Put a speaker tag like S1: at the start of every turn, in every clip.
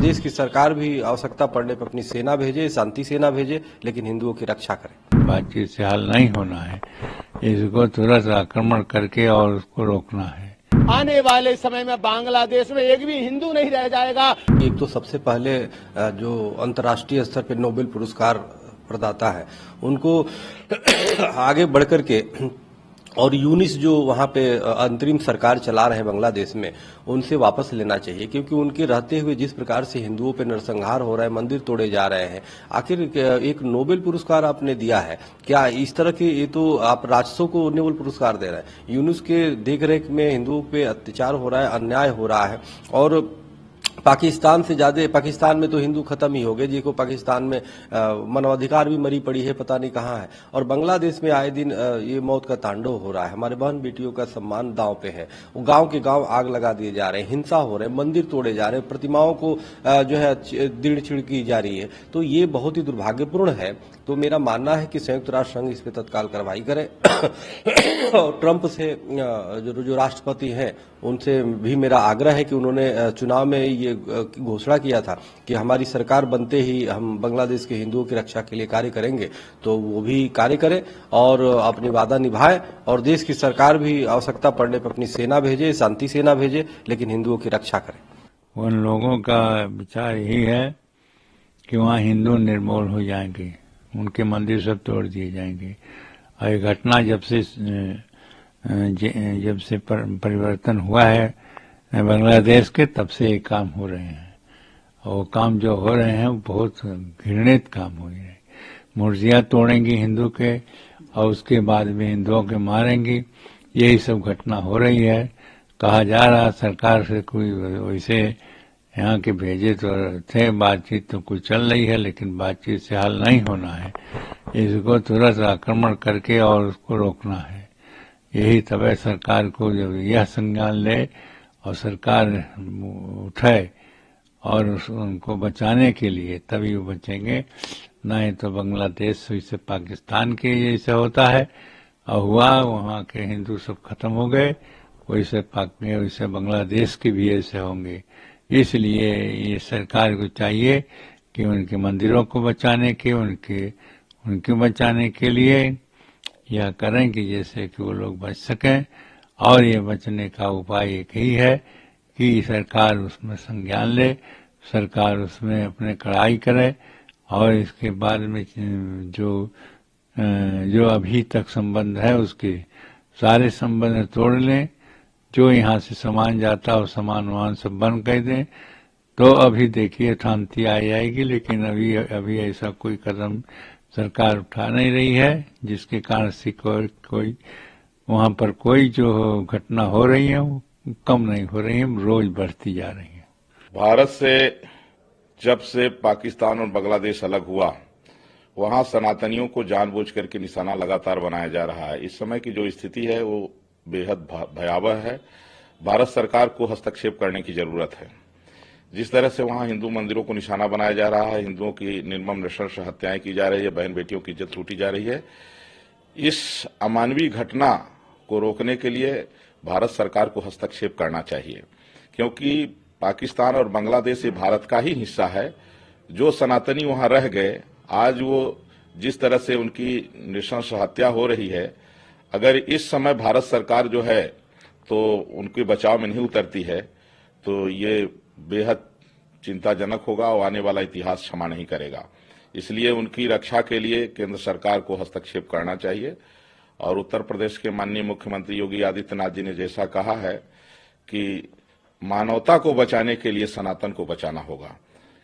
S1: देश की सरकार भी आवश्यकता पड़ने पर अपनी सेना भेजे, शांति सेना भेजे, लेकिन हिंदुओं की रक्षा करे।
S2: बातचीत से हल नहीं होना है, इसको तुरंत आक्रमण करके और उसको रोकना है।
S3: आने वाले समय में बांग्लादेश में एक भी हिंदू नहीं रह जाएगा।
S1: एक तो सबसे पहले जो अंतर्राष्ट्रीय स्तर पर नोबेल पुरस्कार प्रदाता है, उनको आगे बढ़कर के और यूनिस जो वहां पे अंतरिम सरकार चला रहे हैं बांग्लादेश में, उनसे वापस लेना चाहिए, क्योंकि उनके रहते हुए जिस प्रकार से हिंदुओं पे नरसंहार हो रहा है, मंदिर तोड़े जा रहे हैं। आखिर एक नोबेल पुरस्कार आपने दिया है, क्या इस तरह के, ये तो आप राजसों को नोबेल पुरस्कार दे रहे हैं। यूनिस के देखरेख में हिंदुओं पे अत्याचार हो रहा है, अन्याय हो रहा है, और पाकिस्तान से ज्यादा, पाकिस्तान में तो हिंदू खत्म ही हो गए, जिसको पाकिस्तान में मानवाधिकार भी मरी पड़ी है, पता नहीं कहाँ है। और बांग्लादेश में आए दिन ये मौत का तांडव हो रहा है, हमारे बहन बेटियों का सम्मान दांव पे है। वो गांव के गांव आग लगा दिए जा रहे हैं, हिंसा हो रहे हैं, मंदिर तोड़े जा रहे हैं, प्रतिमाओं को जो है दीड़ छिड़ की जा रही है। तो ये बहुत ही दुर्भाग्यपूर्ण है। तो मेरा मानना है कि संयुक्त राष्ट्र संघ इस पर तत्काल कार्रवाई करे और ट्रंप से जो राष्ट्रपति हैं, उनसे भी मेरा आग्रह है कि उन्होंने चुनाव में ये घोषणा किया था कि हमारी सरकार बनते ही हम बांग्लादेश के हिंदुओं की रक्षा के लिए कार्य करेंगे, तो वो भी कार्य करें और अपनी वादा निभाए, और देश की सरकार भी आवश्यकता पड़ने पर अपनी सेना भेजे, शांति सेना भेजे, लेकिन हिंदुओं की रक्षा करे।
S2: उन लोगों का विचार यही है कि वहाँ हिंदू निर्मूल हो जाएंगे, उनके मंदिर सब तोड़ दिए जाएंगे। और ये घटना जब से परिवर्तन हुआ है बांग्लादेश के, तब से ये काम हो रहे हैं, और काम जो हो रहे हैं वो बहुत घृणित काम हो रहे हैं। मूर्तियां तोड़ेंगी हिंदू के, और उसके बाद में हिंदुओं के मारेंगी, यही सब घटना हो रही है। कहा जा रहा सरकार से कोई वैसे यहाँ के भेजे तो थे, बातचीत तो कुछ चल रही है, लेकिन बातचीत से हल नहीं होना है, इसको तुरंत आक्रमण करके और उसको रोकना है। यही तब है सरकार को जब यह संज्ञान ले और सरकार उठाए और उनको बचाने के लिए, तभी वो बचेंगे। नहीं तो बांग्लादेश वैसे पाकिस्तान के जैसे होता है, और हुआ वहाँ के हिंदू सब खत्म हो गए, वैसे बांग्लादेश के भी ऐसे होंगे। इसलिए ये सरकार को चाहिए कि उनके मंदिरों को बचाने के, उनके बचाने के लिए यह करें कि जैसे कि वो लोग बच सकें। और ये बचने का उपाय एक ही है कि सरकार उसमें संज्ञान ले, सरकार उसमें अपने कड़ाई करे, और इसके बाद में जो अभी तक संबंध है उसके सारे संबंध तोड़ लें। जो यहाँ से सामान जाता है वो सामान वहां सब बंद कर दें, तो अभी देखिए शांति आ जाएगी। लेकिन अभी ऐसा कोई कदम सरकार उठा नहीं रही है, जिसके कारण से कोई वहां पर कोई जो घटना हो रही है वो कम नहीं हो रही है, रोज बढ़ती जा रही है।
S4: भारत से जब से पाकिस्तान और बांग्लादेश अलग हुआ, वहां सनातनियों को जानबूझ करके निशाना लगातार बनाया जा रहा है। इस समय की जो स्थिति है वो बेहद भयावह है। भारत सरकार को हस्तक्षेप करने की जरूरत है। जिस तरह से वहां हिंदू मंदिरों को निशाना बनाया जा रहा है, हिंदुओं की निर्मम नृशंस हत्याएं की जा रही है, बहन बेटियों की इज्जत लूटी जा रही है, इस अमानवीय घटना को रोकने के लिए भारत सरकार को हस्तक्षेप करना चाहिए, क्योंकि पाकिस्तान और बांग्लादेश ये भारत का ही हिस्सा है। जो सनातनी वहां रह गए, आज वो जिस तरह से उनकी नृशंस हत्या हो रही है, अगर इस समय भारत सरकार जो है तो उनके बचाव में नहीं उतरती है, तो ये बेहद चिंताजनक होगा और आने वाला इतिहास क्षमा नहीं करेगा। इसलिए उनकी रक्षा के लिए केंद्र सरकार को हस्तक्षेप करना चाहिए। और उत्तर प्रदेश के माननीय मुख्यमंत्री योगी आदित्यनाथ जी ने जैसा कहा है कि मानवता को बचाने के लिए सनातन को बचाना होगा,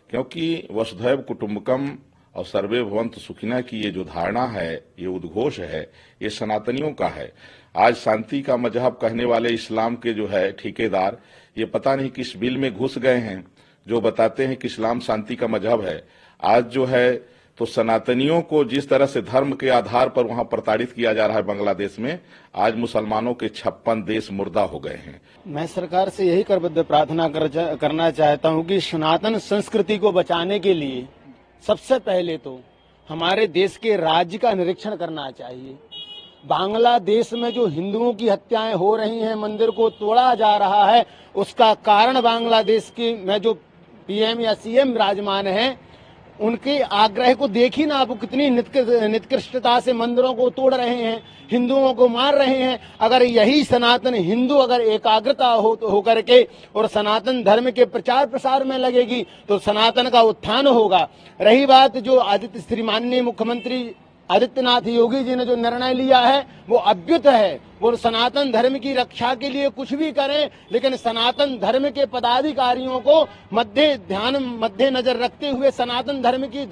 S4: क्योंकि वसुधैव कुटुंबकम और सर्वे भवन्तु सुखिनः की ये जो धारणा है, ये उद्घोष है, ये सनातनियों का है। आज शांति का मजहब कहने वाले इस्लाम के जो है ठेकेदार, ये पता नहीं किस बिल में घुस गए हैं जो बताते हैं कि इस्लाम शांति का मजहब है। आज जो है तो सनातनियों को जिस तरह से धर्म के आधार पर वहां प्रताड़ित किया जा रहा है बांग्लादेश में, आज मुसलमानों के 56 देश मुर्दा हो गए हैं।
S3: मैं सरकार से यही करबद्ध प्रार्थना करना चाहता हूं कि सनातन संस्कृति को बचाने के लिए सबसे पहले तो हमारे देश के राज्य का निरीक्षण करना चाहिए। बांग्लादेश में जो हिंदुओं की हत्याएं हो रही हैं, मंदिर को तोड़ा जा रहा है, उसका कारण बांग्लादेश में जो पीएम या सीएम विराजमान हैं, उनके आग्रह को देखी ना आप, कितनी निकृष्टता से मंदिरों को तोड़ रहे हैं, हिंदुओं को मार रहे हैं। अगर यही सनातन हिंदू अगर एकाग्रता हो करके और सनातन धर्म के प्रचार प्रसार में लगेगी तो सनातन का उत्थान होगा। रही बात जो श्रीमाननीय मुख्यमंत्री आदित्यनाथ योगी जी ने जो निर्णय लिया है वो अद्भुत है। वो सनातन धर्म की रक्षा के लिए कुछ भी करें, लेकिन सनातन धर्म के पदाधिकारियों को मध्य नजर रखते हुए सनातन धर्म की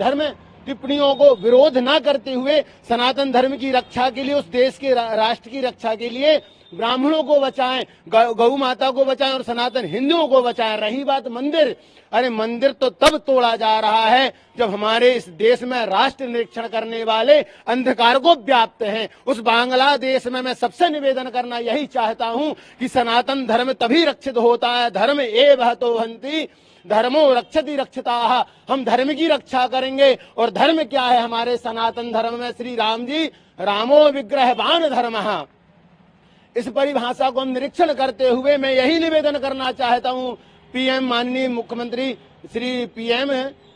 S3: टिप्पणियों को विरोध न करते हुए सनातन धर्म की रक्षा के लिए, उस देश के राष्ट्र की रक्षा के लिए ब्राह्मणों को बचाएं, गौ माता को बचाएं और सनातन हिंदुओं को बचाएं। रही बात मंदिर, अरे मंदिर तो तब तोड़ा जा रहा है जब हमारे इस देश में राष्ट्र निरीक्षण करने वाले अंधकार को व्याप्त हैं। उस बांग्लादेश में मैं सबसे निवेदन करना यही चाहता हूं कि सनातन धर्म तभी रक्षित होता है, धर्म एव तो हंति धर्मो रक्षति रक्षिताः। हम धर्म की रक्षा करेंगे और धर्म क्या है हमारे सनातन धर्म में? श्री राम जी रामो विग्रहवान धर्मः, इस परिभाषा को हम निरीक्षण करते हुए मैं यही निवेदन करना चाहता हूं पीएम माननीय मुख्यमंत्री श्री पीएम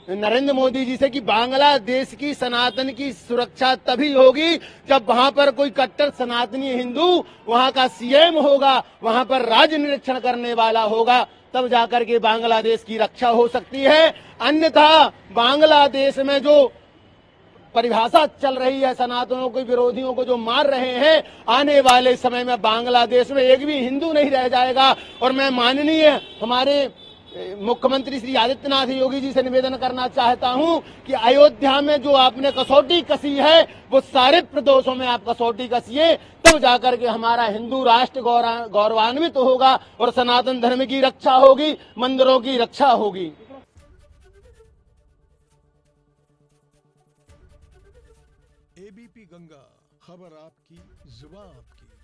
S3: नरेंद्र मोदी जी से कि बांग्लादेश की सनातन की सुरक्षा तभी होगी जब वहां पर कोई कट्टर सनातनी हिंदू वहां का सीएम होगा, वहां पर राज्य निरीक्षण करने वाला होगा, तब जाकर के बांग्लादेश की रक्षा हो सकती है। अन्यथा बांग्लादेश में जो परिभाषा चल रही है, सनातनों को विरोधियों को जो मार रहे हैं, आने वाले समय में बांग्लादेश में एक भी हिंदू नहीं रह जाएगा। और मैं माननीय हमारे मुख्यमंत्री श्री आदित्यनाथ योगी जी से निवेदन करना चाहता हूं कि अयोध्या में जो आपने कसौटी कसी है वो सारे प्रदोषों में आप कसौटी कसिए, तब जाकर के हमारा हिंदू राष्ट्र गौरवान्वित होगा और सनातन धर्म की रक्षा होगी, मंदिरों की रक्षा होगी।
S5: एबीपी गंगा, खबर आपकी, जुबान आपकी।